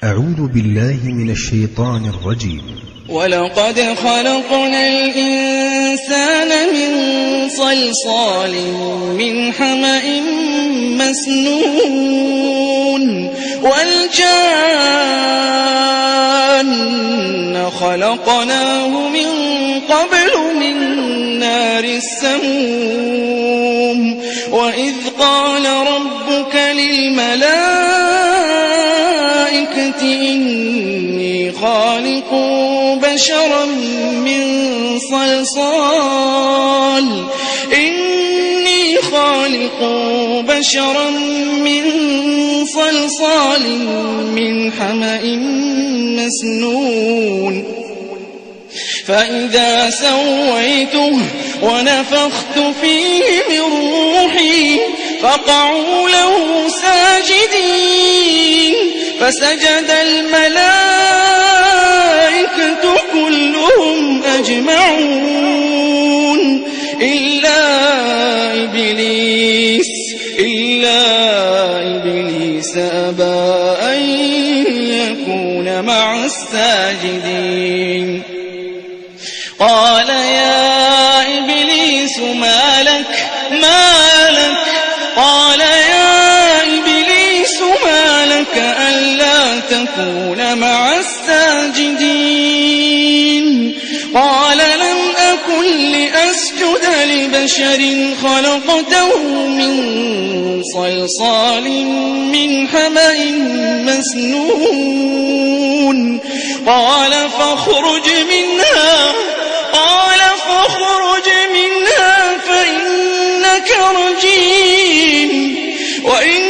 أعوذ بالله من الشيطان الرجيم. ولقد خلقنا الإنسان من صلصال من حمأ مسنون والجان خلقناه من قبل من نار السموم وإذ قال ربك للملائكة إني خالق بشرا من صلصال من حمأ مسنون فإذا سويته ونفخت فيه من روحي فقعوا له ساجدين فسجد الملائكة كلهم أجمعون إلا إبليس أبى أن يكون مع الساجدين قال يا إبليس ما لك قال يا إبليس ما لك ألا تكون مع الساجدين قال لم أكن لأسجد لبشر خلقته من صلصال من حمأ مسنون قال فاخرج منها فإنك رجيم وإن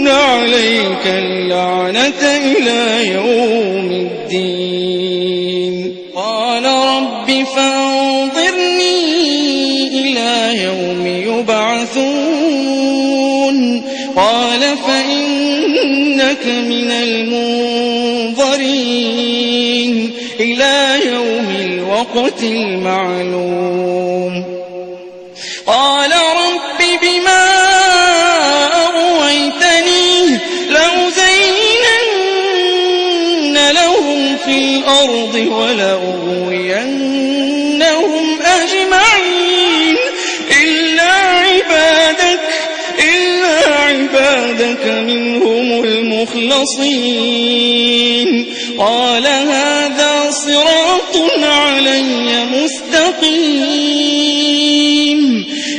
عليك اللعنة إلى يوم الدين قال رب فانظرني إلى يوم يبعثون قال فإنك من المنظرين إلى يوم الوقت المعلوم قال رب بما أغويتني لأزينن لهم في الأرض ولأغوينهم أجمعين إلا عبادك منهم المخلصين قال هذا صراط علي مستقيم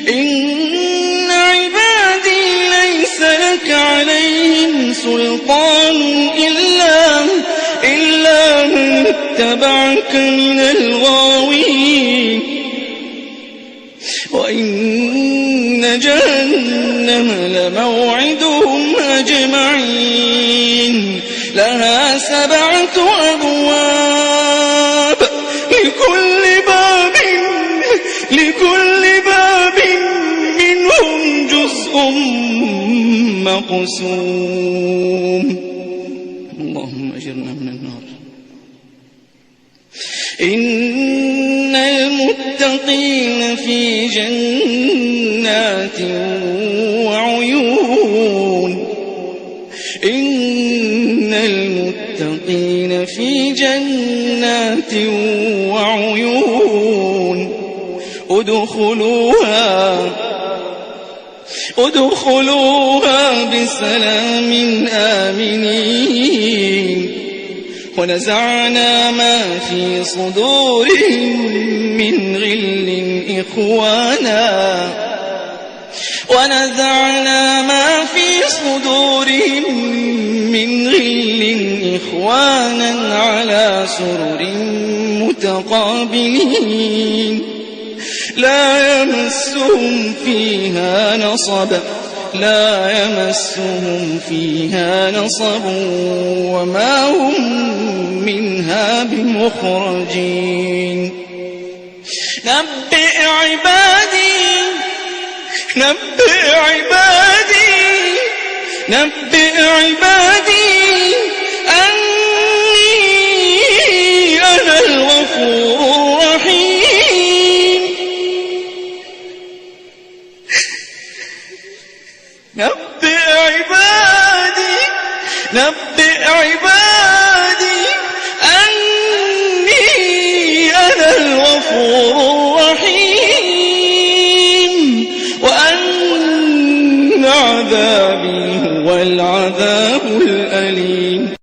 إن عبادي ليس لك عليهم سلطان إلا من اتبعك من الغاوين وإن جهنم لموعدهم أجمعين لها 7 أبواب لكل باب منهم جزء مقسوم اللهم أجرنا من النار إن المتقين في جنات وعيون إن المتقين في جنات وعيون ادخلوها بسلام آمنين ونزعنا ما في صدورهم من غل إخوانا على سرر متقابلين لا يمسهم فيها نصب وما هم منها بمخرجين نبئ عبادي أني أنا الغفور الرحيم نبئ عبادي أني أنا الغفور الرحيم وأن عذابي هو العذاب الأليم.